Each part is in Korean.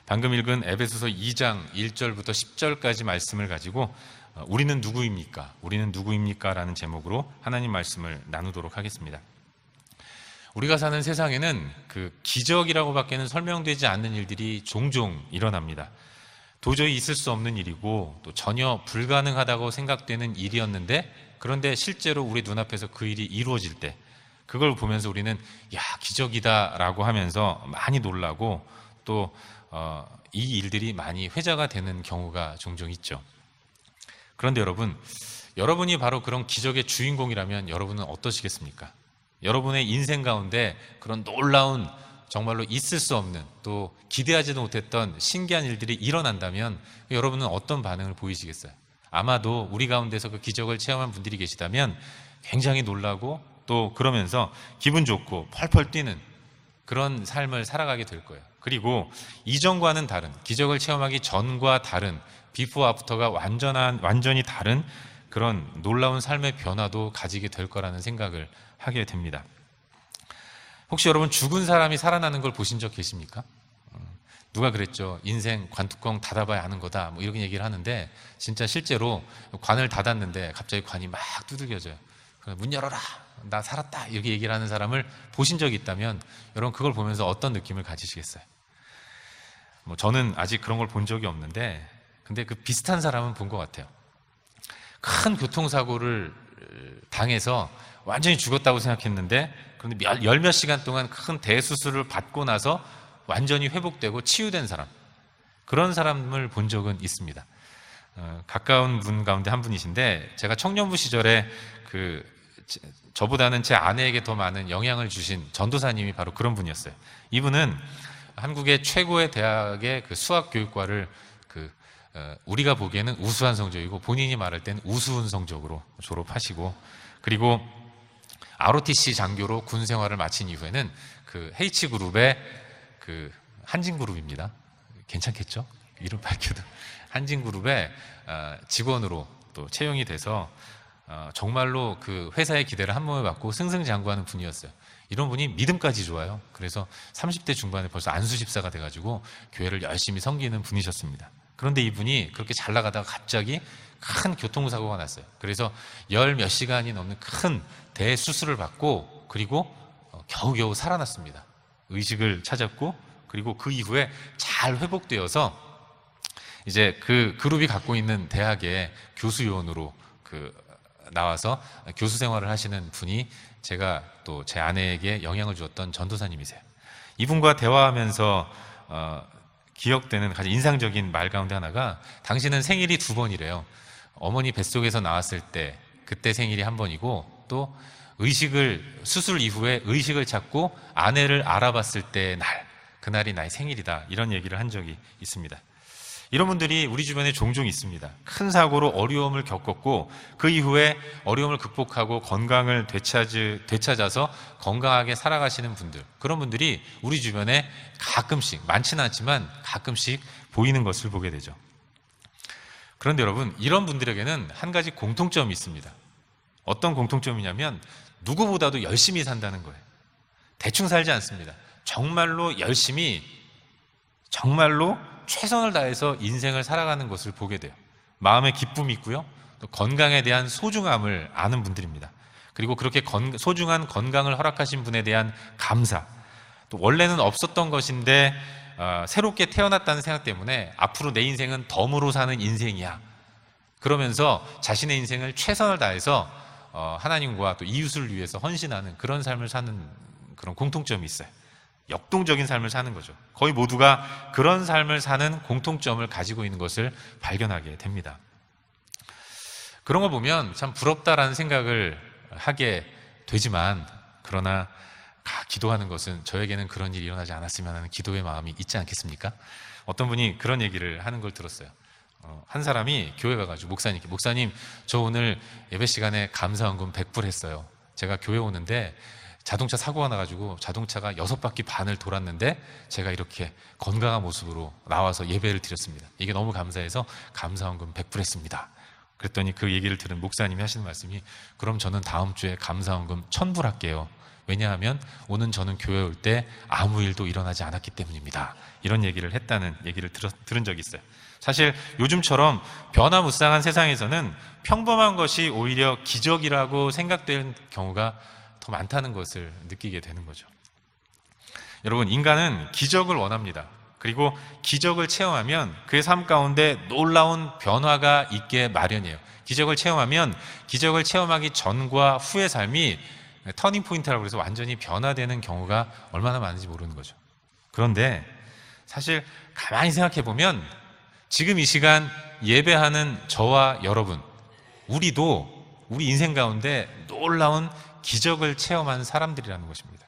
방금 읽은 에베소서 2장 1절부터 10절까지 말씀을 가지고 우리는 누구입니까? 우리는 누구입니까? 라는 제목으로 하나님 말씀을 나누도록 하겠습니다. 우리가 사는 세상에는 그 기적이라고 밖에는 설명되지 않는 일들이 종종 일어납니다. 도저히 있을 수 없는 일이고 또 전혀 불가능하다고 생각되는 일이었는데, 그런데 실제로 우리 눈앞에서 그 일이 이루어질 때 그걸 보면서 우리는 야, 기적이다 라고 하면서 많이 놀라고 또 이 일들이 많이 회자가 되는 경우가 종종 있죠. 그런데 여러분이 바로 그런 기적의 주인공이라면 여러분은 어떠시겠습니까? 여러분의 인생 가운데 그런 놀라운, 정말로 있을 수 없는, 또 기대하지도 못했던 신기한 일들이 일어난다면 여러분은 어떤 반응을 보이시겠어요? 아마도 우리 가운데서 그 기적을 체험한 분들이 계시다면 굉장히 놀라고 또 그러면서 기분 좋고 펄펄 뛰는 그런 삶을 살아가게 될 거예요. 그리고 이전과는 다른, 기적을 체험하기 전과 다른, 비포 애프터가 완전히 다른 그런 놀라운 삶의 변화도 가지게 될 거라는 생각을 하게 됩니다. 혹시 여러분 죽은 사람이 살아나는 걸 보신 적 계십니까? 누가 그랬죠? 인생 관뚜껑 닫아봐야 하는 거다, 뭐 이렇게 얘기를 하는데, 진짜 실제로 관을 닫았는데 갑자기 관이 막 두들겨져요. 문 열어라, 나 살았다, 이렇게 얘기를 하는 사람을 보신 적이 있다면 여러분 그걸 보면서 어떤 느낌을 가지시겠어요? 저는 아직 그런 걸 본 적이 없는데, 근데 그 비슷한 사람은 본 것 같아요. 큰 교통사고를 당해서 완전히 죽었다고 생각했는데, 그런데 열 몇 시간 동안 큰 대수술을 받고 나서 완전히 회복되고 치유된 사람, 그런 사람을 본 적은 있습니다. 가까운 분 가운데 한 분이신데, 제가 청년부 시절에 저보다는 제 아내에게 더 많은 영향을 주신 전도사님이 바로 그런 분이었어요. 이분은 한국의 최고의 대학의 그 수학교육과를 우리가 보기에는 우수한 성적이고 본인이 말할 때는 우스운 성적으로 졸업하시고, 그리고 ROTC 장교로 군 생활을 마친 이후에는 그 H그룹의 한진그룹입니다. 괜찮겠죠? 이름 밝혀도. 한진그룹의 직원으로 또 채용이 돼서 정말로 그 회사의 기대를 한 몸에 받고 승승장구하는 분이었어요. 이런 분이 믿음까지 좋아요. 그래서 30대 중반에 벌써 안수집사가 돼가지고 교회를 열심히 섬기는 분이셨습니다. 그런데 이분이 그렇게 잘 나가다가 갑자기 큰 교통사고가 났어요. 그래서 열 몇 시간이 넘는 큰 대수술을 받고, 그리고 겨우겨우 살아났습니다. 의식을 찾았고, 그리고 그 이후에 잘 회복되어서 이제 그 그룹이 갖고 있는 대학의 교수요원으로 나와서 교수 생활을 하시는 분이 제가 또 제 아내에게 영향을 주었던 전도사님이세요. 이분과 대화하면서 기억되는 가장 인상적인 말 가운데 하나가, 당신은 생일이 2번이래요. 어머니 뱃속에서 나왔을 때 그때 생일이 1번이고, 또 수술 이후에 의식을 찾고 아내를 알아봤을 때 그날이 나의 생일이다, 이런 얘기를 한 적이 있습니다. 이런 분들이 우리 주변에 종종 있습니다. 큰 사고로 어려움을 겪었고 그 이후에 어려움을 극복하고 건강을 되찾아서 건강하게 살아가시는 분들, 그런 분들이 우리 주변에 가끔씩, 많지는 않지만 가끔씩 보이는 것을 보게 되죠. 그런데 여러분, 이런 분들에게는 한 가지 공통점이 있습니다. 어떤 공통점이냐면 누구보다도 열심히 산다는 거예요. 대충 살지 않습니다. 정말로 열심히, 정말로 최선을 다해서 인생을 살아가는 것을 보게 돼요. 마음에 기쁨이 있고요, 또 건강에 대한 소중함을 아는 분들입니다. 그리고 그렇게 소중한 건강을 허락하신 분에 대한 감사, 또 원래는 없었던 것인데 새롭게 태어났다는 생각 때문에 앞으로 내 인생은 덤으로 사는 인생이야, 그러면서 자신의 인생을 최선을 다해서 하나님과 또 이웃을 위해서 헌신하는 그런 삶을 사는 그런 공통점이 있어요. 역동적인 삶을 사는 거죠. 거의 모두가 그런 삶을 사는 공통점을 가지고 있는 것을 발견하게 됩니다. 그런 거 보면 참 부럽다라는 생각을 하게 되지만, 그러나 기도하는 것은 저에게는 그런 일이 일어나지 않았으면 하는 기도의 마음이 있지 않겠습니까? 어떤 분이 그런 얘기를 하는 걸 들었어요. 한 사람이 교회 가가지고 목사님께, 목사님, 저 오늘 예배 시간에 감사헌금 100불 했어요. 제가 교회 오는데 자동차 사고가 나가지고 자동차가 6바퀴 반을 돌았는데 제가 이렇게 건강한 모습으로 나와서 예배를 드렸습니다. 이게 너무 감사해서 감사헌금 100불 했습니다. 그랬더니 그 얘기를 들은 목사님이 하시는 말씀이, 그럼 저는 다음 주에 감사헌금 1000불 할게요. 왜냐하면 오늘 저는 교회에 올 때 아무 일도 일어나지 않았기 때문입니다. 이런 얘기를 했다는 얘기를 들은 적이 있어요. 사실 요즘처럼 변화무쌍한 세상에서는 평범한 것이 오히려 기적이라고 생각되는 경우가 더 많다는 것을 느끼게 되는 거죠. 여러분, 인간은 기적을 원합니다. 그리고 기적을 체험하면 그의 삶 가운데 놀라운 변화가 있게 마련이에요. 기적을 체험하면 기적을 체험하기 전과 후의 삶이 터닝 포인트라고 해서 완전히 변화되는 경우가 얼마나 많은지 모르는 거죠. 그런데 사실 가만히 생각해 보면 지금 이 시간 예배하는 저와 여러분, 우리도 우리 인생 가운데 놀라운 기적을 체험한 사람들이라는 것입니다.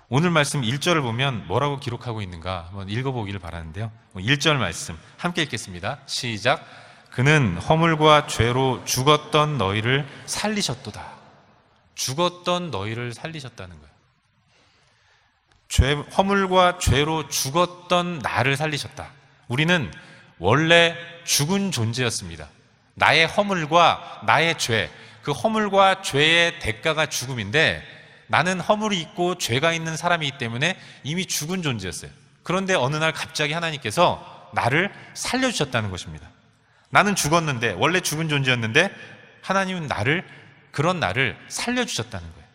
오늘 말씀 1절을 보면 뭐라고 기록하고 있는가 한번 읽어보기를 바라는데요. 1절 말씀 함께 읽겠습니다. 시작. 그는 허물과 죄로 죽었던 너희를 살리셨도다. 죽었던 너희를 살리셨다는 거예요. 허물과 죄로 죽었던 나를 살리셨다. 우리는 원래 죽은 존재였습니다. 나의 허물과 나의 죄, 그 허물과 죄의 대가가 죽음인데 나는 허물이 있고 죄가 있는 사람이기 때문에 이미 죽은 존재였어요. 그런데 어느 날 갑자기 하나님께서 나를 살려주셨다는 것입니다. 나는 죽었는데, 원래 죽은 존재였는데 하나님은 그런 나를 살려주셨다는 거예요.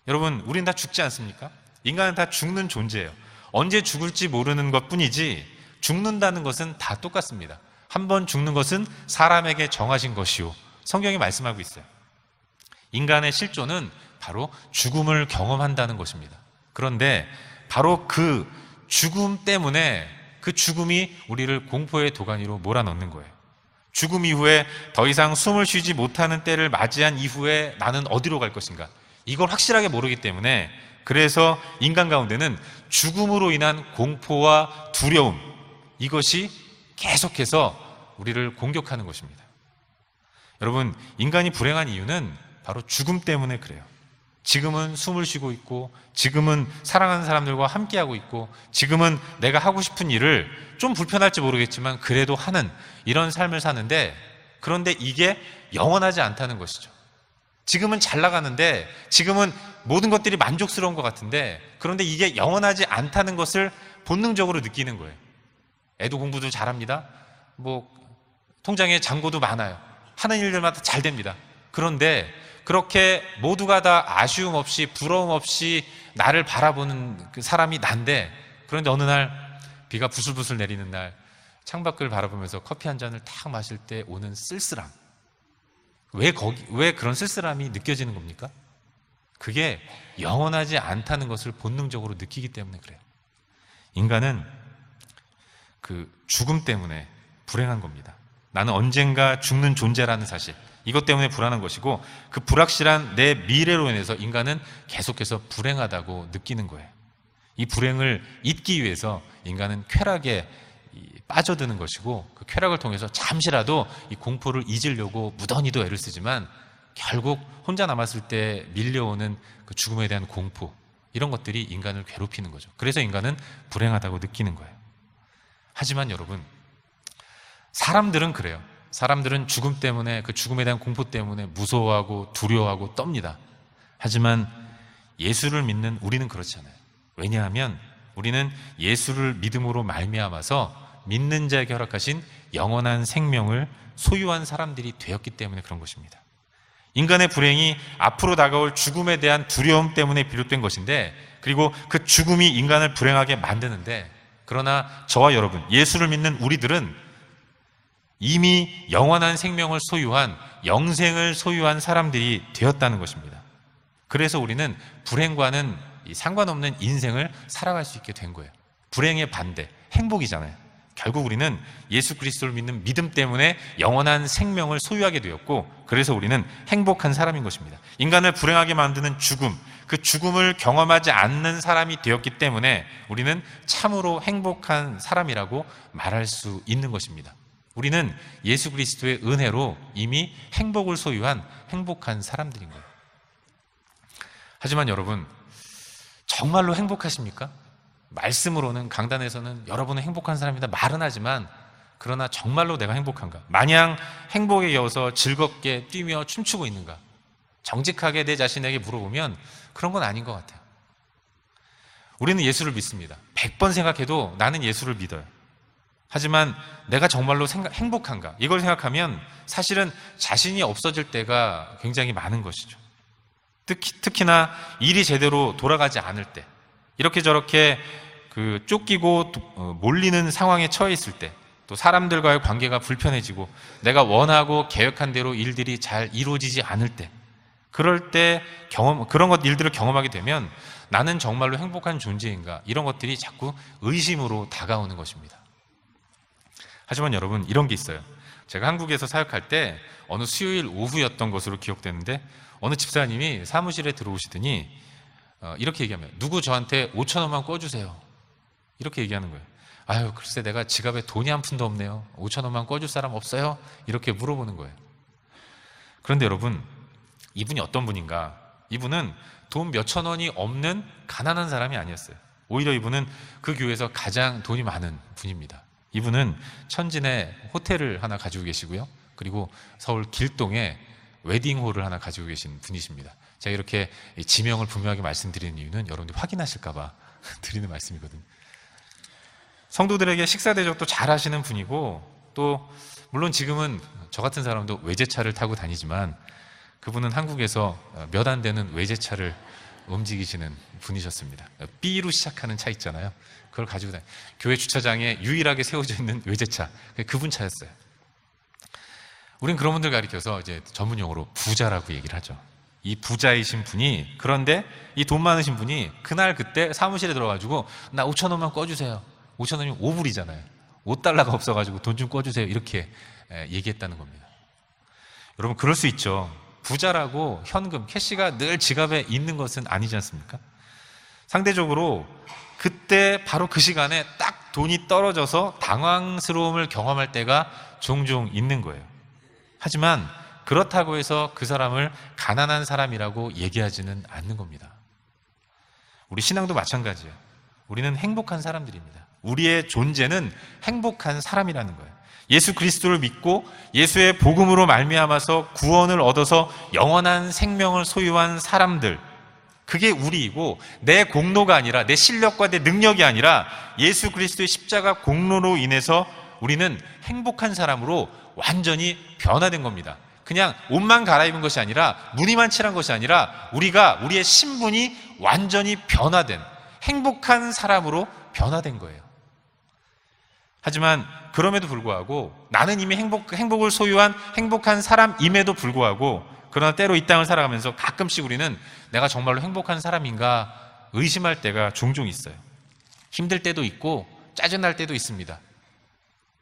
여러분, 우린 다 죽지 않습니까? 인간은 다 죽는 존재예요. 언제 죽을지 모르는 것 뿐이지 죽는다는 것은 다 똑같습니다. 한 번 죽는 것은 사람에게 정하신 것이요, 성경이 말씀하고 있어요. 인간의 실존은 바로 죽음을 경험한다는 것입니다. 그런데 바로 그 죽음 때문에 그 죽음이 우리를 공포의 도가니로 몰아넣는 거예요. 죽음 이후에 더 이상 숨을 쉬지 못하는 때를 맞이한 이후에 나는 어디로 갈 것인가, 이걸 확실하게 모르기 때문에, 그래서 인간 가운데는 죽음으로 인한 공포와 두려움, 이것이 계속해서 우리를 공격하는 것입니다. 여러분, 인간이 불행한 이유는 바로 죽음 때문에 그래요. 지금은 숨을 쉬고 있고, 지금은 사랑하는 사람들과 함께하고 있고, 지금은 내가 하고 싶은 일을 좀 불편할지 모르겠지만 그래도 하는 이런 삶을 사는데, 그런데 이게 영원하지 않다는 것이죠. 지금은 잘 나가는데, 지금은 모든 것들이 만족스러운 것 같은데, 그런데 이게 영원하지 않다는 것을 본능적으로 느끼는 거예요. 애도 공부도 잘합니다. 통장에 잔고도 많아요. 하는 일들마다 잘 됩니다. 그런데 그렇게 모두가 다 아쉬움 없이 부러움 없이 나를 바라보는 그 사람이 난데, 그런데 어느 날 비가 부슬부슬 내리는 날 창밖을 바라보면서 커피 한 잔을 탁 마실 때 오는 쓸쓸함, 왜 그런 쓸쓸함이 느껴지는 겁니까? 그게 영원하지 않다는 것을 본능적으로 느끼기 때문에 그래요. 인간은 그 죽음 때문에 불행한 겁니다. 나는 언젠가 죽는 존재라는 사실, 이것 때문에 불안한 것이고, 그 불확실한 내 미래로 인해서 인간은 계속해서 불행하다고 느끼는 거예요. 이 불행을 잊기 위해서 인간은 쾌락에 빠져드는 것이고, 그 쾌락을 통해서 잠시라도 이 공포를 잊으려고 무던히도 애를 쓰지만 결국 혼자 남았을 때 밀려오는 그 죽음에 대한 공포, 이런 것들이 인간을 괴롭히는 거죠. 그래서 인간은 불행하다고 느끼는 거예요. 하지만 여러분, 사람들은 그래요. 사람들은 죽음 때문에, 그 죽음에 대한 공포 때문에 무서워하고 두려워하고 떱니다. 하지만 예수를 믿는 우리는 그렇지 않아요. 왜냐하면 우리는 예수를 믿음으로 말미암아서 믿는 자에게 허락하신 영원한 생명을 소유한 사람들이 되었기 때문에 그런 것입니다. 인간의 불행이 앞으로 다가올 죽음에 대한 두려움 때문에 비롯된 것인데, 그리고 그 죽음이 인간을 불행하게 만드는데, 그러나 저와 여러분, 예수를 믿는 우리들은 이미 영원한 생명을 소유한, 영생을 소유한 사람들이 되었다는 것입니다. 그래서 우리는 불행과는 상관없는 인생을 살아갈 수 있게 된 거예요. 불행의 반대, 행복이잖아요. 결국 우리는 예수 그리스도를 믿는 믿음 때문에 영원한 생명을 소유하게 되었고, 그래서 우리는 행복한 사람인 것입니다. 인간을 불행하게 만드는 죽음, 그 죽음을 경험하지 않는 사람이 되었기 때문에 우리는 참으로 행복한 사람이라고 말할 수 있는 것입니다. 우리는 예수 그리스도의 은혜로 이미 행복을 소유한 행복한 사람들인 거예요. 하지만 여러분, 정말로 행복하십니까? 말씀으로는, 강단에서는 여러분은 행복한 사람이다 말은 하지만, 그러나 정말로 내가 행복한가? 마냥 행복에 이어서 즐겁게 뛰며 춤추고 있는가? 정직하게 내 자신에게 물어보면 그런 건 아닌 것 같아요. 우리는 예수를 믿습니다. 100번 생각해도 나는 예수를 믿어요. 하지만 내가 정말로 행복한가? 이걸 생각하면 사실은 자신이 없어질 때가 굉장히 많은 것이죠. 특히나 일이 제대로 돌아가지 않을 때, 이렇게 저렇게 쫓기고 몰리는 상황에 처해 있을 때, 또 사람들과의 관계가 불편해지고 내가 원하고 계획한 대로 일들이 잘 이루어지지 않을 때, 그럴 때 그런 일들을 경험하게 되면 나는 정말로 행복한 존재인가? 이런 것들이 자꾸 의심으로 다가오는 것입니다. 하지만 여러분, 이런 게 있어요. 제가 한국에서 사역할 때 어느 수요일 오후였던 것으로 기억되는데, 어느 집사님이 사무실에 들어오시더니 이렇게 얘기하면, 누구 저한테 5천 원만 꿔주세요. 이렇게 얘기하는 거예요. 아유, 글쎄 내가 지갑에 돈이 한 푼도 없네요. 5천 원만 꿔줄 사람 없어요? 이렇게 물어보는 거예요. 그런데 여러분, 이분이 어떤 분인가? 이분은 돈 몇천 원이 없는 가난한 사람이 아니었어요. 오히려 이분은 그 교회에서 가장 돈이 많은 분입니다. 이분은 천진에 호텔을 하나 가지고 계시고요. 그리고 서울 길동에 웨딩홀을 하나 가지고 계신 분이십니다. 제가 이렇게 지명을 분명하게 말씀드리는 이유는 여러분들이 확인하실까 봐 드리는 말씀이거든요. 성도들에게 식사 대접도 잘 하시는 분이고, 또 물론 지금은 저 같은 사람도 외제차를 타고 다니지만 그분은 한국에서 몇 안 되는 외제차를 움직이시는 분이셨습니다. B로 시작하는 차 있잖아요. 그걸 가지고 다니. 교회 주차장에 유일하게 세워져 있는 외제차, 그분 차였어요. 우린 그런 분들 가리켜서 이제 전문용어로 부자라고 얘기를 하죠. 이 부자이신 분이, 그런데 이 돈 많으신 분이 그날 그때 사무실에 들어가지고 나 5천 원만 꿔주세요. 5천 원이면 5불이잖아요. 5달러가 없어가지고 돈 좀 꿔주세요. 이렇게 얘기했다는 겁니다. 여러분, 그럴 수 있죠. 부자라고 현금, 캐시가 늘 지갑에 있는 것은 아니지 않습니까? 상대적으로 그때 바로 그 시간에 딱 돈이 떨어져서 당황스러움을 경험할 때가 종종 있는 거예요. 하지만 그렇다고 해서 그 사람을 가난한 사람이라고 얘기하지는 않는 겁니다. 우리 신앙도 마찬가지예요. 우리는 행복한 사람들입니다. 우리의 존재는 행복한 사람이라는 거예요. 예수 그리스도를 믿고 예수의 복음으로 말미암아서 구원을 얻어서 영원한 생명을 소유한 사람들, 그게 우리이고, 내 공로가 아니라, 내 실력과 내 능력이 아니라 예수 그리스도의 십자가 공로로 인해서 우리는 행복한 사람으로 완전히 변화된 겁니다. 그냥 옷만 갈아입은 것이 아니라, 무늬만 칠한 것이 아니라, 우리의 신분이 완전히 변화된 행복한 사람으로 변화된 거예요. 하지만 그럼에도 불구하고 나는 이미 행복을 소유한 행복한 사람임에도 불구하고, 그러나 때로 이 땅을 살아가면서 가끔씩 우리는 내가 정말로 행복한 사람인가 의심할 때가 종종 있어요. 힘들 때도 있고 짜증날 때도 있습니다.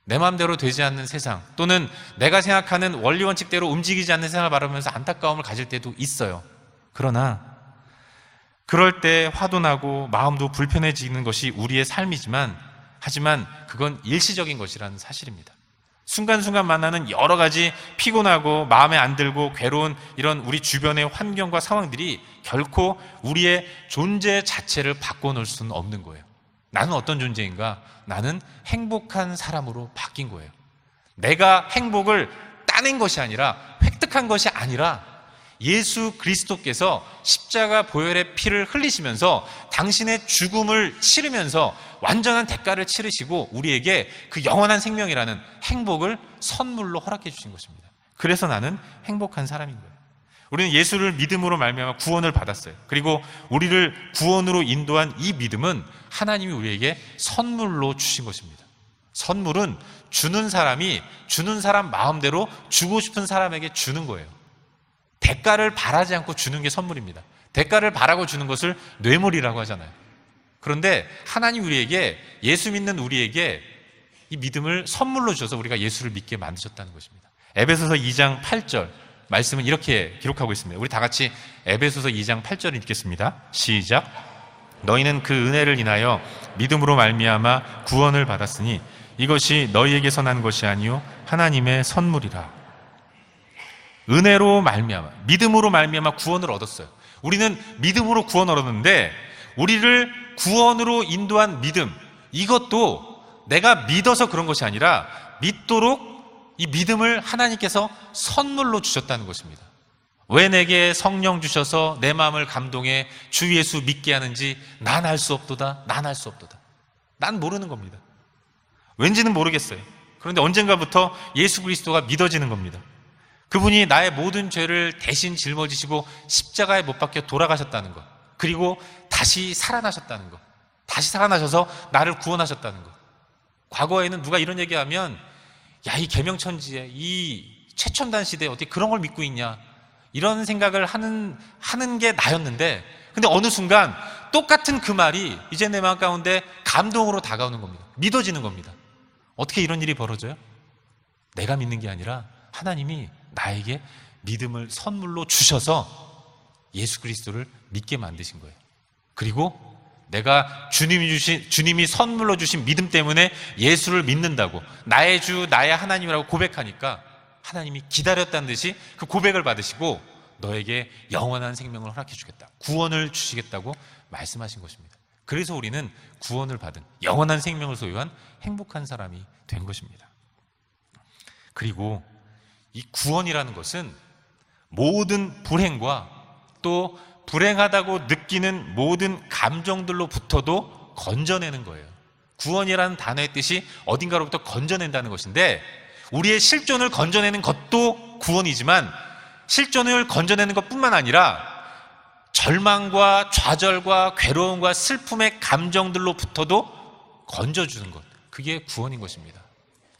내 마음대로 되지 않는 세상, 또는 내가 생각하는 원리 원칙대로 움직이지 않는 세상을 바라보면서 안타까움을 가질 때도 있어요. 그러나 그럴 때 화도 나고 마음도 불편해지는 것이 우리의 삶이지만, 하지만 그건 일시적인 것이라는 사실입니다. 순간순간 만나는 여러 가지 피곤하고 마음에 안 들고 괴로운 이런 우리 주변의 환경과 상황들이 결코 우리의 존재 자체를 바꿔놓을 수는 없는 거예요. 나는 어떤 존재인가? 나는 행복한 사람으로 바뀐 거예요. 내가 행복을 따낸 것이 아니라, 획득한 것이 아니라, 예수 그리스도께서 십자가 보혈의 피를 흘리시면서 당신의 죽음을 치르면서 완전한 대가를 치르시고 우리에게 그 영원한 생명이라는 행복을 선물로 허락해 주신 것입니다. 그래서 나는 행복한 사람인 거예요. 우리는 예수를 믿음으로 말미암아 구원을 받았어요. 그리고 우리를 구원으로 인도한 이 믿음은 하나님이 우리에게 선물로 주신 것입니다. 선물은 주는 사람이 주는 사람 마음대로 주고 싶은 사람에게 주는 거예요. 대가를 바라지 않고 주는 게 선물입니다. 대가를 바라고 주는 것을 뇌물이라고 하잖아요. 그런데 하나님 우리에게, 예수 믿는 우리에게 이 믿음을 선물로 주셔서 우리가 예수를 믿게 만드셨다는 것입니다. 에베소서 2장 8절 말씀은 이렇게 기록하고 있습니다. 우리 다 같이 에베소서 2장 8절을 읽겠습니다. 시작. 너희는 그 은혜를 인하여 믿음으로 말미암아 구원을 받았으니 이것이 너희에게서 난 것이 아니요 하나님의 선물이라. 은혜로 말미암아, 믿음으로 말미암아 구원을 얻었어요. 우리는 믿음으로 구원을 얻었는데, 우리를 구원으로 인도한 믿음, 이것도 내가 믿어서 그런 것이 아니라 믿도록 이 믿음을 하나님께서 선물로 주셨다는 것입니다. 왜 내게 성령 주셔서 내 마음을 감동해 주 예수 믿게 하는지 난 알 수 없도다. 난 알 수 없도다. 난 모르는 겁니다. 왠지는 모르겠어요. 그런데 언젠가부터 예수 그리스도가 믿어지는 겁니다. 그분이 나의 모든 죄를 대신 짊어지시고 십자가에 못 박혀 돌아가셨다는 것, 그리고 다시 살아나셨다는 것, 다시 살아나셔서 나를 구원하셨다는 것. 과거에는 누가 이런 얘기하면 야, 이 계명천지에, 이 최첨단 시대에 어떻게 그런 걸 믿고 있냐, 이런 생각을 하는 게 나였는데, 근데 어느 순간 똑같은 그 말이 이제 내 마음 가운데 감동으로 다가오는 겁니다. 믿어지는 겁니다. 어떻게 이런 일이 벌어져요? 내가 믿는 게 아니라 하나님이 나에게 믿음을 선물로 주셔서 예수 그리스도를 믿게 만드신 거예요. 그리고 내가 주님이 선물로 주신 믿음 때문에 예수를 믿는다고, 나의 주, 나의 하나님이라고 고백하니까 하나님이 기다렸다는 듯이 그 고백을 받으시고 너에게 영원한 생명을 허락해 주겠다, 구원을 주시겠다고 말씀하신 것입니다. 그래서 우리는 구원을 받은, 영원한 생명을 소유한 행복한 사람이 된 것입니다. 그리고 이 구원이라는 것은 모든 불행과 또 불행하다고 느끼는 모든 감정들로부터도 건져내는 거예요. 구원이라는 단어의 뜻이 어딘가로부터 건져낸다는 것인데, 우리의 실존을 건져내는 것도 구원이지만 실존을 건져내는 것뿐만 아니라 절망과 좌절과 괴로움과 슬픔의 감정들로부터도 건져주는 것, 그게 구원인 것입니다.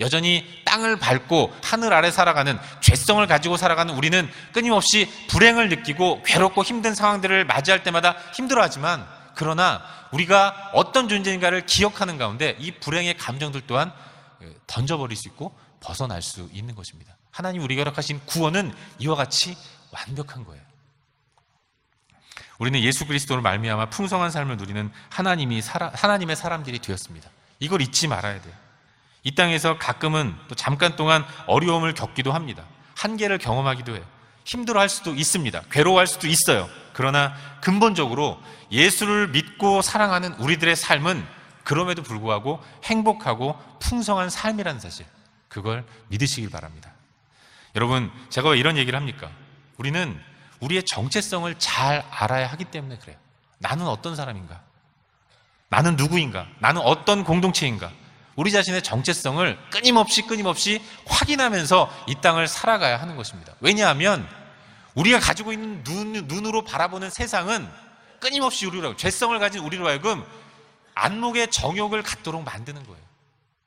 여전히 땅을 밟고 하늘 아래 살아가는, 죄성을 가지고 살아가는 우리는 끊임없이 불행을 느끼고 괴롭고 힘든 상황들을 맞이할 때마다 힘들어하지만, 그러나 우리가 어떤 존재인가를 기억하는 가운데 이 불행의 감정들 또한 던져버릴 수 있고 벗어날 수 있는 것입니다. 하나님 우리가 허락하신 구원은 이와 같이 완벽한 거예요. 우리는 예수 그리스도를 말미암아 풍성한 삶을 누리는 하나님의 사람들이 되었습니다. 이걸 잊지 말아야 돼요. 이 땅에서 가끔은 또 잠깐 동안 어려움을 겪기도 합니다. 한계를 경험하기도 해요. 힘들어할 수도 있습니다. 괴로워할 수도 있어요. 그러나 근본적으로 예수를 믿고 사랑하는 우리들의 삶은 그럼에도 불구하고 행복하고 풍성한 삶이라는 사실, 그걸 믿으시길 바랍니다. 여러분, 제가 왜 이런 얘기를 합니까? 우리는 우리의 정체성을 잘 알아야 하기 때문에 그래요. 나는 어떤 사람인가? 나는 누구인가? 나는 어떤 공동체인가? 우리 자신의 정체성을 끊임없이 확인하면서 이 땅을 살아가야 하는 것입니다. 왜냐하면 우리가 가지고 있는 눈으로 바라보는 세상은 끊임없이 죄성을 가진 우리로 하여금 안목의 정욕을 갖도록 만드는 거예요.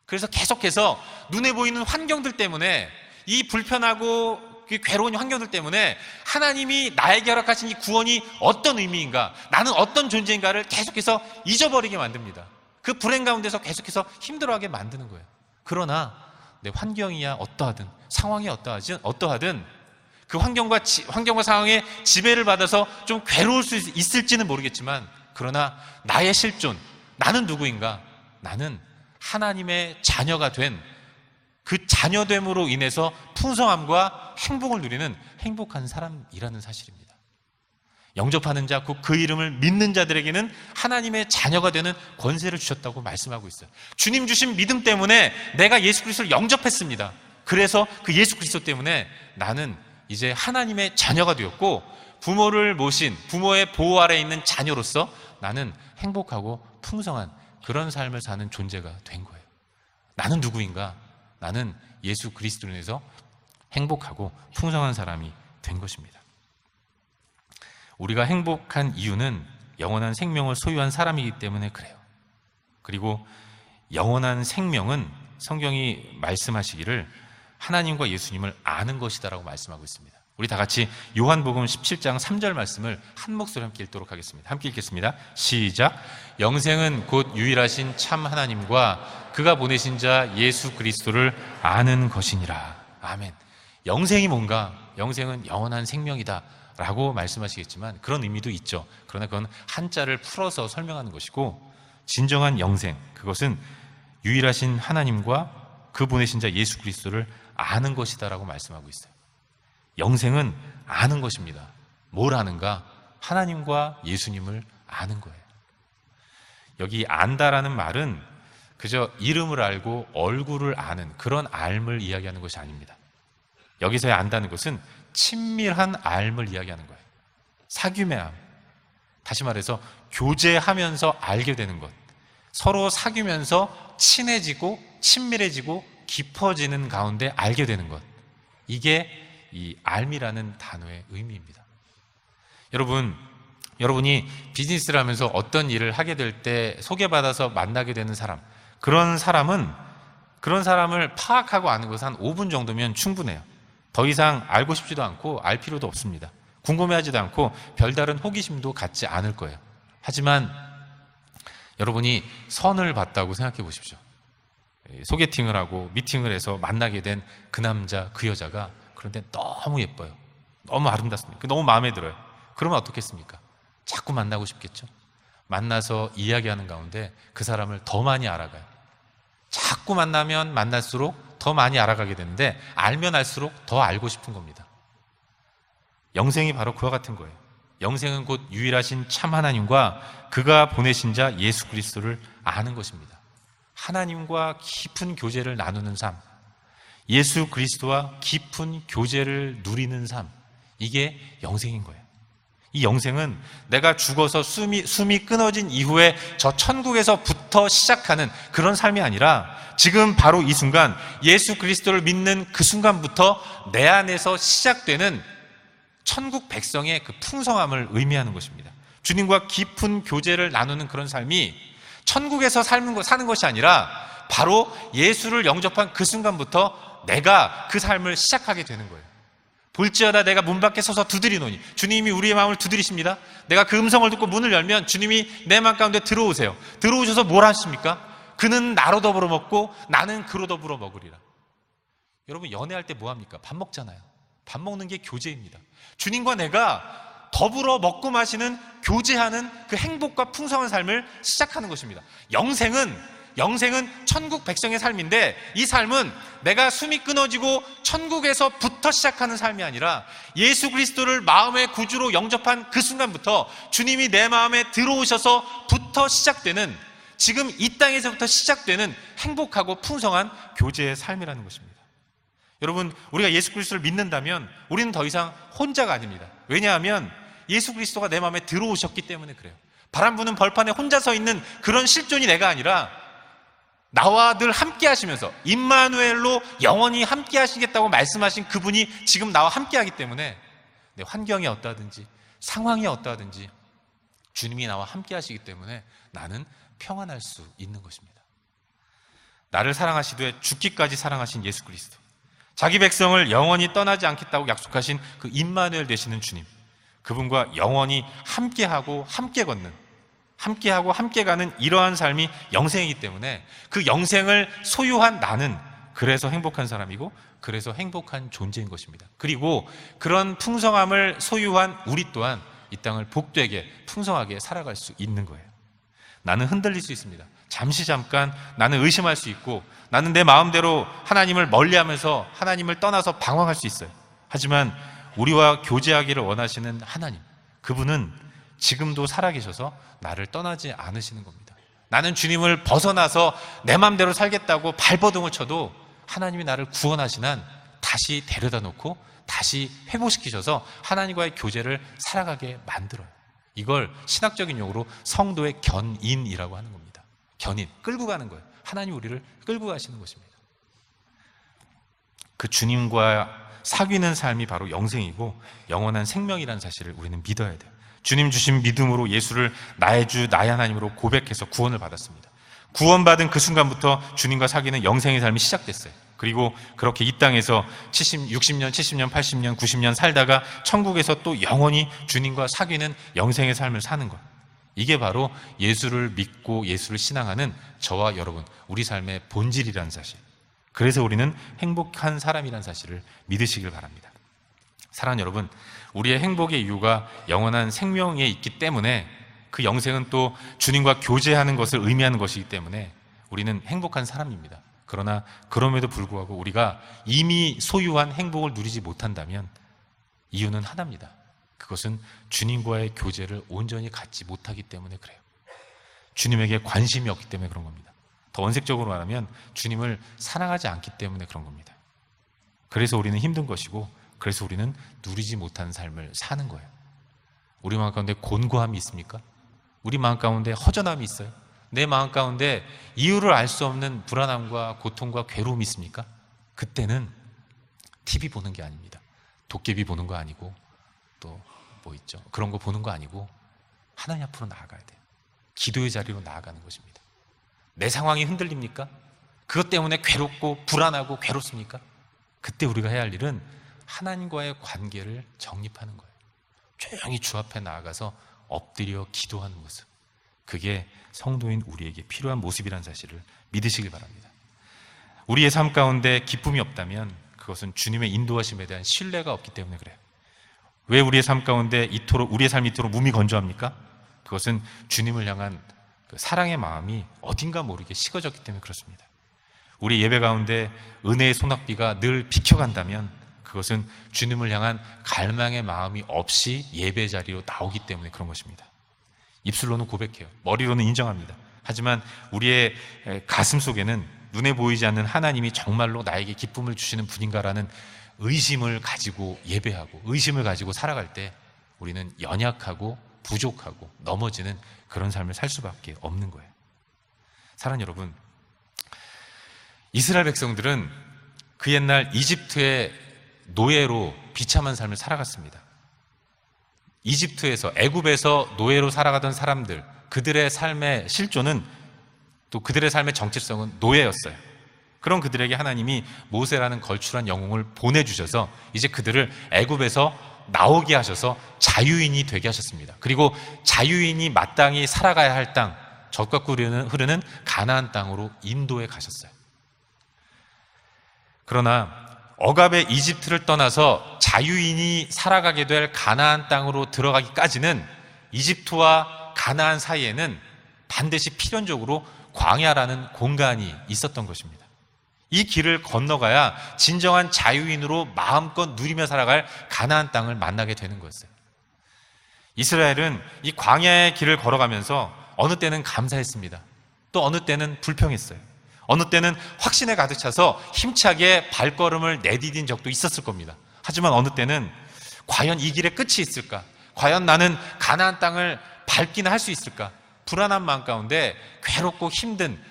그래서 계속해서 눈에 보이는 환경들 때문에, 이 불편하고 괴로운 환경들 때문에 하나님이 나에게 허락하신 이 구원이 어떤 의미인가, 나는 어떤 존재인가를 계속해서 잊어버리게 만듭니다. 그 불행 가운데서 계속해서 힘들어하게 만드는 거예요. 그러나 내 환경이야 어떠하든, 상황이 어떠하든 그 환경과 상황에 지배를 받아서 좀 괴로울 수 있을지는 모르겠지만, 그러나 나의 실존, 나는 누구인가? 나는 하나님의 자녀가 된, 그 자녀됨으로 인해서 풍성함과 행복을 누리는 행복한 사람이라는 사실입니다. 영접하는 자, 곧 그 이름을 믿는 자들에게는 하나님의 자녀가 되는 권세를 주셨다고 말씀하고 있어요. 주님 주신 믿음 때문에 내가 예수 그리스도를 영접했습니다. 그래서 그 예수 그리스도 때문에 나는 이제 하나님의 자녀가 되었고, 부모를 모신, 부모의 보호 아래에 있는 자녀로서 나는 행복하고 풍성한 그런 삶을 사는 존재가 된 거예요. 나는 누구인가? 나는 예수 그리스도로 인해서 행복하고 풍성한 사람이 된 것입니다. 우리가 행복한 이유는 영원한 생명을 소유한 사람이기 때문에 그래요. 그리고 영원한 생명은 성경이 말씀하시기를 하나님과 예수님을 아는 것이다라고 말씀하고 있습니다. 우리 다 같이 요한복음 17장 3절 말씀을 한 목소리 함께 읽도록 하겠습니다. 함께 읽겠습니다. 시작. 영생은 곧 유일하신 참 하나님과 그가 보내신 자 예수 그리스도를 아는 것이니라. 아멘. 영생이 뭔가? 영생은 영원한 생명이다 라고 말씀하시겠지만 그런 의미도 있죠. 그러나 그건 한자를 풀어서 설명하는 것이고, 진정한 영생, 그것은 유일하신 하나님과 그 보내신 자 예수 그리스도를 아는 것이다 라고 말씀하고 있어요. 영생은 아는 것입니다. 뭘 아는가? 하나님과 예수님을 아는 거예요. 여기 안다라는 말은 그저 이름을 알고 얼굴을 아는 그런 알을 이야기하는 것이 아닙니다. 여기서의 안다는 것은 친밀한 알을 이야기하는 거예요. 사귐의 암. 다시 말해서 교제하면서 알게 되는 것. 서로 사귀면서 친해지고 친밀해지고 깊어지는 가운데 알게 되는 것. 이게 이 알미라는 단어의 의미입니다. 여러분이 비즈니스를 하면서 어떤 일을 하게 될 때 소개받아서 만나게 되는 사람, 그런 사람을 파악하고 아는 것은 한 5분 정도면 충분해요. 더 이상 알고 싶지도 않고 알 필요도 없습니다. 궁금해하지도 않고 별다른 호기심도 갖지 않을 거예요. 하지만 여러분이 선을 봤다고 생각해 보십시오. 소개팅을 하고 미팅을 해서 만나게 된 그 남자, 그 여자가 그런데 너무 예뻐요. 너무 아름답습니다. 너무 마음에 들어요. 그러면 어떻겠습니까? 자꾸 만나고 싶겠죠. 만나서 이야기하는 가운데 그 사람을 더 많이 알아가요. 자꾸 만나면 만날수록 더 많이 알아가게 되는데 알면 알수록 더 알고 싶은 겁니다. 영생이 바로 그와 같은 거예요. 영생은 곧 유일하신 참 하나님과 그가 보내신 자 예수 그리스도를 아는 것입니다. 하나님과 깊은 교제를 나누는 삶, 예수 그리스도와 깊은 교제를 누리는 삶, 이게 영생인 거예요. 이 영생은 내가 죽어서 숨이 끊어진 이후에 저 천국에서부터 시작하는 그런 삶이 아니라 지금 바로 이 순간 예수 그리스도를 믿는 그 순간부터 내 안에서 시작되는 천국 백성의 그 풍성함을 의미하는 것입니다. 주님과 깊은 교제를 나누는 그런 삶이 천국에서 사는 것이 아니라 바로 예수를 영접한 그 순간부터 내가 그 삶을 시작하게 되는 거예요. 볼지어다 내가 문 밖에 서서 두드리노니, 주님이 우리의 마음을 두드리십니다. 내가 그 음성을 듣고 문을 열면 주님이 내 마음 가운데 들어오세요. 들어오셔서 뭘 하십니까? 그는 나로 더불어 먹고 나는 그로 더불어 먹으리라. 여러분, 연애할 때 뭐 합니까? 밥 먹잖아요. 밥 먹는 게 교제입니다. 주님과 내가 더불어 먹고 마시는, 교제하는 그 행복과 풍성한 삶을 시작하는 것입니다. 영생은 천국 백성의 삶인데, 이 삶은 내가 숨이 끊어지고 천국에서부터 시작하는 삶이 아니라 예수 그리스도를 마음의 구주로 영접한 그 순간부터 주님이 내 마음에 들어오셔서부터 시작되는, 지금 이 땅에서부터 시작되는 행복하고 풍성한 교제의 삶이라는 것입니다. 여러분, 우리가 예수 그리스도를 믿는다면 우리는 더 이상 혼자가 아닙니다. 왜냐하면 예수 그리스도가 내 마음에 들어오셨기 때문에 그래요. 바람 부는 벌판에 혼자 서 있는 그런 실존이 내가 아니라 나와 늘 함께 하시면서 임마누엘로 영원히 함께 하시겠다고 말씀하신 그분이 지금 나와 함께 하기 때문에 내 환경이 어떠하든지 상황이 어떠하든지 주님이 나와 함께 하시기 때문에 나는 평안할 수 있는 것입니다. 나를 사랑하시되 죽기까지 사랑하신 예수 그리스도, 자기 백성을 영원히 떠나지 않겠다고 약속하신 그 임마누엘 되시는 주님, 그분과 영원히 함께하고 함께 걷는, 함께하고 함께 가는 이러한 삶이 영생이기 때문에 그 영생을 소유한 나는 그래서 행복한 사람이고 그래서 행복한 존재인 것입니다. 그리고 그런 풍성함을 소유한 우리 또한 이 땅을 복되게 풍성하게 살아갈 수 있는 거예요. 나는 흔들릴 수 있습니다. 잠깐 나는 의심할 수 있고, 나는 내 마음대로 하나님을 멀리하면서 하나님을 떠나서 방황할 수 있어요. 하지만 우리와 교제하기를 원하시는 하나님, 그분은 지금도 살아계셔서 나를 떠나지 않으시는 겁니다. 나는 주님을 벗어나서 내 마음대로 살겠다고 발버둥을 쳐도 하나님이 나를 구원하신 한 다시 데려다 놓고 다시 회복시키셔서 하나님과의 교제를 살아가게 만들어요. 이걸 신학적인 용어로 성도의 견인이라고 하는 겁니다. 견인, 끌고 가는 거예요. 하나님 우리를 끌고 가시는 것입니다. 그 주님과 사귀는 삶이 바로 영생이고 영원한 생명이라는 사실을 우리는 믿어야 돼요. 주님 주신 믿음으로 예수를 나의 주, 나의 하나님으로 고백해서 구원을 받았습니다. 구원받은 그 순간부터 주님과 사귀는 영생의 삶이 시작됐어요. 그리고 그렇게 이 땅에서 60년, 70년, 80년, 90년 살다가 천국에서 또 영원히 주님과 사귀는 영생의 삶을 사는 것. 이게 바로 예수를 믿고 예수를 신앙하는 저와 여러분, 우리 삶의 본질이라는 사실. 그래서 우리는 행복한 사람이라는 사실을 믿으시길 바랍니다. 사랑하는 여러분, 우리의 행복의 이유가 영원한 생명에 있기 때문에, 그 영생은 또 주님과 교제하는 것을 의미하는 것이기 때문에 우리는 행복한 사람입니다. 그러나 그럼에도 불구하고 우리가 이미 소유한 행복을 누리지 못한다면 이유는 하나입니다. 그것은 주님과의 교제를 온전히 갖지 못하기 때문에 그래요. 주님에게 관심이 없기 때문에 그런 겁니다. 더 원색적으로 말하면 주님을 사랑하지 않기 때문에 그런 겁니다. 그래서 우리는 힘든 것이고, 그래서 우리는 누리지 못한 삶을 사는 거예요. 우리 마음 가운데 곤고함이 있습니까? 우리 마음 가운데 허전함이 있어요? 내 마음 가운데 이유를 알 수 없는 불안함과 고통과 괴로움이 있습니까? 그때는 TV 보는 게 아닙니다. 도깨비 보는 거 아니고, 또 뭐 있죠? 그런 거 보는 거 아니고 하나님 앞으로 나아가야 돼요. 기도의 자리로 나아가는 것입니다. 내 상황이 흔들립니까? 그것 때문에 괴롭고 불안하고 괴롭습니까? 그때 우리가 해야 할 일은 하나님과의 관계를 정립하는 거예요. 조용히 주 앞에 나아가서 엎드려 기도하는 모습, 그게 성도인 우리에게 필요한 모습이라는 사실을 믿으시길 바랍니다. 우리의 삶 가운데 기쁨이 없다면 그것은 주님의 인도하심에 대한 신뢰가 없기 때문에 그래요. 왜 우리의 삶 가운데 우리의 삶이 이토록 몸이 건조합니까? 그것은 주님을 향한 그 사랑의 마음이 어딘가 모르게 식어졌기 때문에 그렇습니다. 우리 예배 가운데 은혜의 소낙비가 늘 비켜간다면 그것은 주님을 향한 갈망의 마음이 없이 예배 자리로 나오기 때문에 그런 것입니다. 입술로는 고백해요. 머리로는 인정합니다. 하지만 우리의 가슴 속에는 눈에 보이지 않는 하나님이 정말로 나에게 기쁨을 주시는 분인가라는 의심을 가지고 예배하고 의심을 가지고 살아갈 때 우리는 연약하고 부족하고 넘어지는 그런 삶을 살 수밖에 없는 거예요. 사랑하는 여러분, 이스라엘 백성들은 그 옛날 이집트의 노예로 비참한 삶을 살아갔습니다. 이집트에서, 애굽에서 노예로 살아가던 사람들, 그들의 삶의 실존은, 또 그들의 삶의 정체성은 노예였어요. 그런 그들에게 하나님이 모세라는 걸출한 영웅을 보내주셔서 이제 그들을 애굽에서 나오게 하셔서 자유인이 되게 하셨습니다. 그리고 자유인이 마땅히 살아가야 할 땅, 젖과 꿀이 흐르는 가나안 땅으로 인도해 가셨어요. 그러나 억압의 이집트를 떠나서 자유인이 살아가게 될 가나안 땅으로 들어가기까지는 이집트와 가나안 사이에는 반드시 필연적으로 광야라는 공간이 있었던 것입니다. 이 길을 건너가야 진정한 자유인으로 마음껏 누리며 살아갈 가나안 땅을 만나게 되는 거였어요. 이스라엘은 이 광야의 길을 걸어가면서 어느 때는 감사했습니다. 또 어느 때는 불평했어요. 어느 때는 확신에 가득 차서 힘차게 발걸음을 내디딘 적도 있었을 겁니다. 하지만 어느 때는 과연 이 길에 끝이 있을까? 과연 나는 가나안 땅을 밟기나 할 수 있을까? 불안한 마음 가운데 괴롭고 힘든,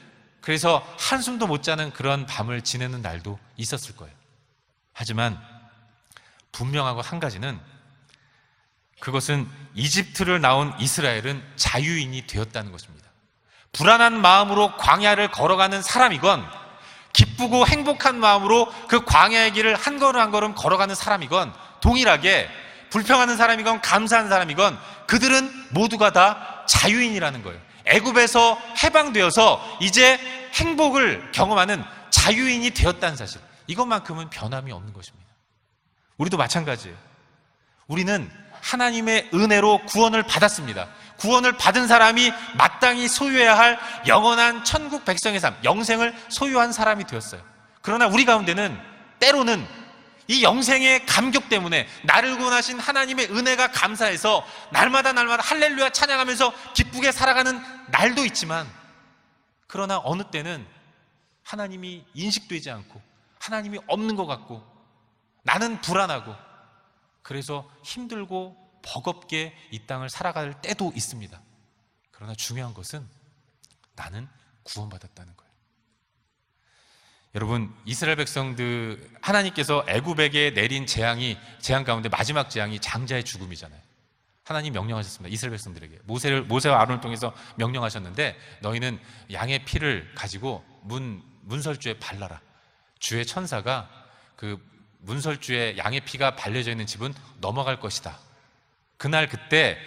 그래서 한숨도 못 자는 그런 밤을 지내는 날도 있었을 거예요. 하지만 분명하고 한 가지는, 그것은 이집트를 나온 이스라엘은 자유인이 되었다는 것입니다. 불안한 마음으로 광야를 걸어가는 사람이건, 기쁘고 행복한 마음으로 그 광야의 길을 한 걸음 한 걸음 걸어가는 사람이건, 동일하게 불평하는 사람이건 감사한 사람이건 그들은 모두가 다 자유인이라는 거예요. 애굽에서 해방되어서 이제 행복을 경험하는 자유인이 되었다는 사실, 이것만큼은 변함이 없는 것입니다. 우리도 마찬가지예요. 우리는 하나님의 은혜로 구원을 받았습니다. 구원을 받은 사람이 마땅히 소유해야 할 영원한 천국 백성의 삶, 영생을 소유한 사람이 되었어요. 그러나 우리 가운데는 때로는 이 영생의 감격 때문에 나를 구원하신 하나님의 은혜가 감사해서 날마다 할렐루야 찬양하면서 기쁘게 살아가는 날도 있지만, 그러나 어느 때는 하나님이 인식되지 않고 하나님이 없는 것 같고 나는 불안하고 그래서 힘들고 버겁게 이 땅을 살아갈 때도 있습니다. 그러나 중요한 것은 나는 구원받았다는 거예요. 여러분, 이스라엘 백성들, 하나님께서 애굽에게 내린 재앙 가운데 마지막 재앙이 장자의 죽음이잖아요. 하나님 명령하셨습니다. 이스라엘 백성들에게 모세와 아론을 통해서 명령하셨는데, 너희는 양의 피를 가지고 문설주에 발라라. 주의 천사가 그 문설주에 양의 피가 발려져 있는 집은 넘어갈 것이다. 그날 그때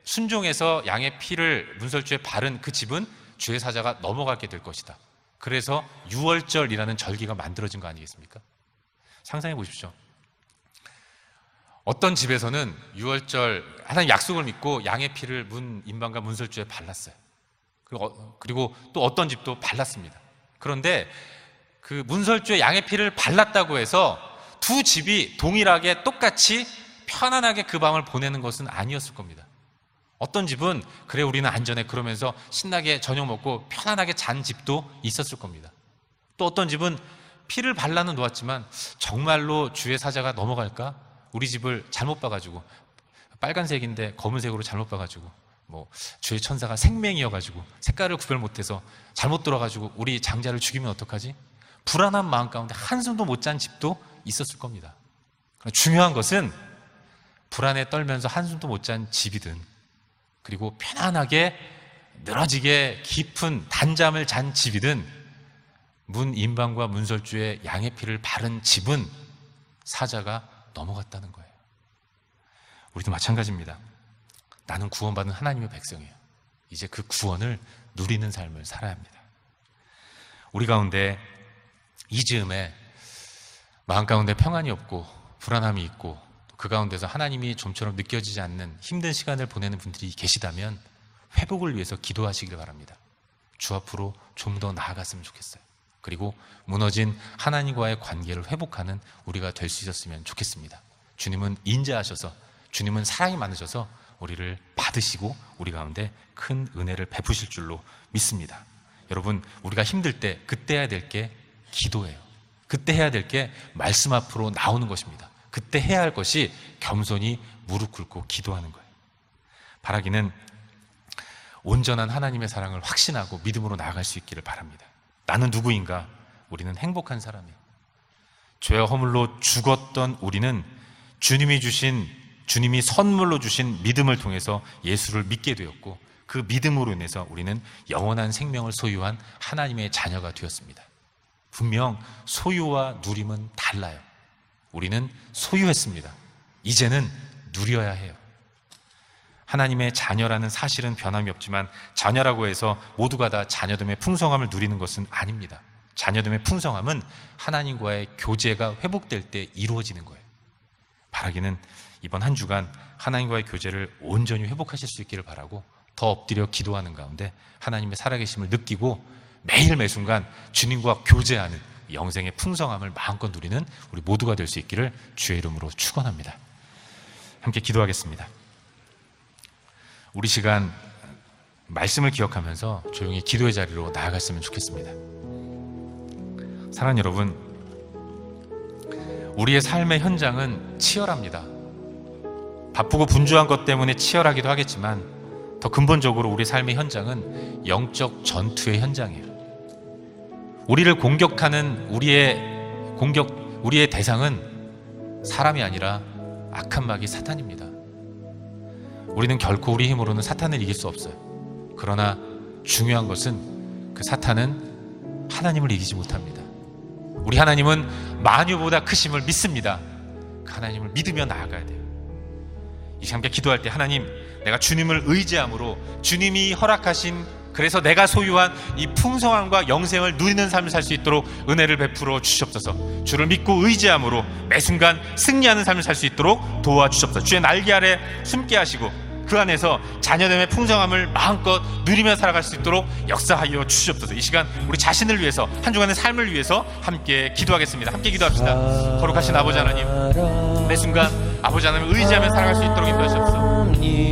순종해서 양의 피를 문설주에 바른 그 집은 주의 사자가 넘어가게 될 것이다. 그래서 유월절이라는 절기가 만들어진 거 아니겠습니까? 상상해 보십시오. 어떤 집에서는 유월절 하나님 약속을 믿고 양의 피를 인방과 문설주에 발랐어요. 그리고 또 어떤 집도 발랐습니다. 그런데 그 문설주에 양의 피를 발랐다고 해서 두 집이 동일하게 똑같이 편안하게 그 밤을 보내는 것은 아니었을 겁니다. 어떤 집은 그래 우리는 안전해 그러면서 신나게 저녁 먹고 편안하게 잔 집도 있었을 겁니다. 또 어떤 집은 피를 발라는 놓았지만 정말로 주의 사자가 넘어갈까? 우리 집을 잘못 봐가지고 빨간색인데 검은색으로 잘못 봐가지고 주의 천사가 생맹이어가지고 색깔을 구별 못해서 잘못 들어가지고 우리 장자를 죽이면 어떡하지? 불안한 마음 가운데 한숨도 못 잔 집도 있었을 겁니다. 중요한 것은 불안에 떨면서 한숨도 못 잔 집이든, 그리고 편안하게 늘어지게 깊은 단잠을 잔 집이든, 문 임방과 문설주에 양의 피를 바른 집은 사자가 넘어갔다는 거예요. 우리도 마찬가지입니다. 나는 구원받은 하나님의 백성이에요. 이제 그 구원을 누리는 삶을 살아야 합니다. 우리 가운데 이 즈음에 마음 가운데 평안이 없고 불안함이 있고 그 가운데서 하나님이 좀처럼 느껴지지 않는 힘든 시간을 보내는 분들이 계시다면 회복을 위해서 기도하시길 바랍니다. 주 앞으로 좀 더 나아갔으면 좋겠어요. 그리고 무너진 하나님과의 관계를 회복하는 우리가 될 수 있었으면 좋겠습니다. 주님은 인자하셔서, 주님은 사랑이 많으셔서 우리를 받으시고 우리 가운데 큰 은혜를 베푸실 줄로 믿습니다. 여러분, 우리가 힘들 때 그때 해야 될 게 기도예요. 그때 해야 될 게 말씀 앞으로 나오는 것입니다. 그때 해야 할 것이 겸손히 무릎 꿇고 기도하는 거예요. 바라기는 온전한 하나님의 사랑을 확신하고 믿음으로 나아갈 수 있기를 바랍니다. 나는 누구인가? 우리는 행복한 사람이에요. 죄와 허물로 죽었던 우리는 주님이 선물로 주신 믿음을 통해서 예수를 믿게 되었고, 그 믿음으로 인해서 우리는 영원한 생명을 소유한 하나님의 자녀가 되었습니다. 분명 소유와 누림은 달라요. 우리는 소유했습니다. 이제는 누려야 해요. 하나님의 자녀라는 사실은 변함이 없지만 자녀라고 해서 모두가 다 자녀됨의 풍성함을 누리는 것은 아닙니다. 자녀됨의 풍성함은 하나님과의 교제가 회복될 때 이루어지는 거예요. 바라기는 이번 한 주간 하나님과의 교제를 온전히 회복하실 수 있기를 바라고, 더 엎드려 기도하는 가운데 하나님의 살아계심을 느끼고 매일 매순간 주님과 교제하는 영생의 풍성함을 마음껏 누리는 우리 모두가 될 수 있기를 주의 이름으로 축원합니다. 함께 기도하겠습니다. 우리 시간 말씀을 기억하면서 조용히 기도의 자리로 나아갔으면 좋겠습니다. 사랑하는 여러분, 우리의 삶의 현장은 치열합니다. 바쁘고 분주한 것 때문에 치열하기도 하겠지만 더 근본적으로 우리 삶의 현장은 영적 전투의 현장이에요. 우리를 공격하는 우리의 대상은 사람이 아니라 악한 마귀 사탄입니다. 우리는 결코 우리 힘으로는 사탄을 이길 수 없어요. 그러나 중요한 것은 그 사탄은 하나님을 이기지 못합니다. 우리 하나님은 만유보다 크심을 믿습니다. 그 하나님을 믿으며 나아가야 돼요. 이 시간 함께 기도할 때, 하나님, 내가 주님을 의지함으로 주님이 허락하신, 그래서 내가 소유한 이 풍성함과 영생을 누리는 삶을 살 수 있도록 은혜를 베풀어 주시옵소서. 주를 믿고 의지함으로 매 순간 승리하는 삶을 살 수 있도록 도와주시옵소서. 주의 날개 아래 숨게 하시고 그 안에서 자녀됨의 풍성함을 마음껏 누리며 살아갈 수 있도록 역사하여 주시옵소서. 이 시간 우리 자신을 위해서, 한 주간의 삶을 위해서 함께 기도하겠습니다. 함께 기도합시다. 거룩하신 아버지 하나님, 매 순간 아버지 하나님을 의지하며 살아갈 수 있도록 인도하시옵소서.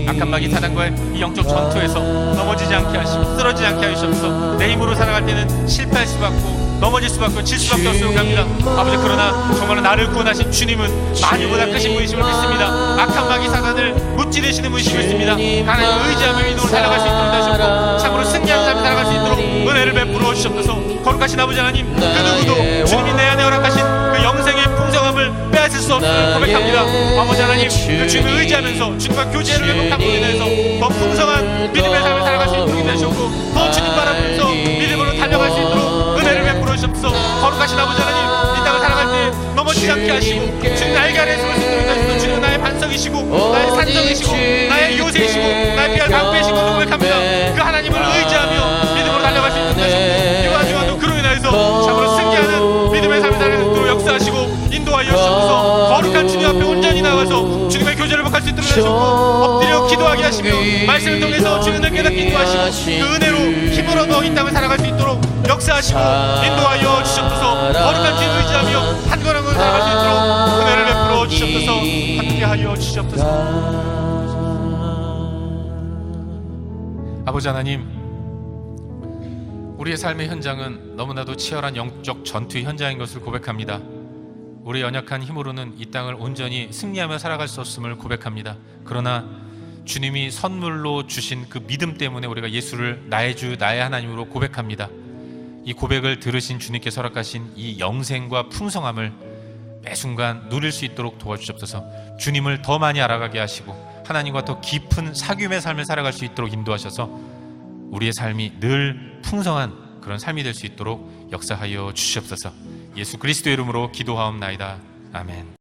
악한 마귀 사단과의 이 영적 전투에서 넘어지지 않게 하시고 쓰러지지 않게 하시옵소서. 내 힘으로 살아갈 때는 실패할 수밖에, 넘어질 수밖에, 질 수밖에 없음을 합니다. 아버지, 그러나 정말로 나를 구원하신 주님은 만유보다 크신 분이심을 믿습니다. 악한 마귀 사단을 무찌르시는 분이심을 믿습니다. 하나님을 의지하며 믿음으로 살아갈 수 있도록 하셨고 참으로 승리하는 삶을 살아갈 수 있도록 은혜를 베풀어 주시옵소서. 거룩하신 아버지 하나님, 그 누구도 주님이 내 안에 허락하신 그 영생의 풍성함을 빼앗을 수 없음을 고백합니다. 아버지 하나님, 그 주님을 의지하면서 주님과 교제를 회복함으로 인해서 더 풍성한 믿음의 삶을 살아갈 수 있도록 되셨고, 더 주님 바라보면서 믿음으로 달려갈 수 있도록 은혜를 베풀어 주시옵소서. 거룩하신 아버지 하나님, 이 땅을 살아갈 때 넘어지지 않게 하시고 주님 날개 아래 숨을 수 있도록 하시고, 주님은 나의 반석이시고 나의 산정이시고 나의 요새이시고 나의 피할 방패이시고 고백합니다. 그 하나님을 의지하며 믿음으로 달려갈 수 있도록 하시고, 이와 주와도 그로 인하여서 참으로 승리하는 믿음의 삶을 살아갈 수 있도록 역사하시고 인도하여 주시옵소서. 거룩한 주님 앞에 온전히 나가서 주님의 교제를 복할 수 있도록 하시고 엎드려 기도하게 하시며 말씀을 통해서 주님을 깨닫게 인도하시고 그 은혜로 힘으로 더 이 땅을 살아갈 수 있도록 역사하시고 인도하여 주시옵소서. 거룩한 주님을 의지하며 한 걸음 한 걸음 살아갈 수 있도록 은혜를 베풀어 주시옵소서. 함께하여 주시옵소서. 아버지 하나님, 우리의 삶의 현장은 너무나도 치열한 영적 전투의 현장인 것을 고백합니다. 우리의 연약한 힘으로는 이 땅을 온전히 승리하며 살아갈 수 없음을 고백합니다. 그러나 주님이 선물로 주신 그 믿음 때문에 우리가 예수를 나의 주 나의 하나님으로 고백합니다. 이 고백을 들으신 주님께 허락하신 이 영생과 풍성함을 매 순간 누릴 수 있도록 도와주시옵소서. 주님을 더 많이 알아가게 하시고 하나님과 더 깊은 사귐의 삶을 살아갈 수 있도록 인도하셔서 우리의 삶이 늘 풍성한 그런 삶이 될 수 있도록 역사하여 주시옵소서. 예수 그리스도의 이름으로 기도하옵나이다. 아멘.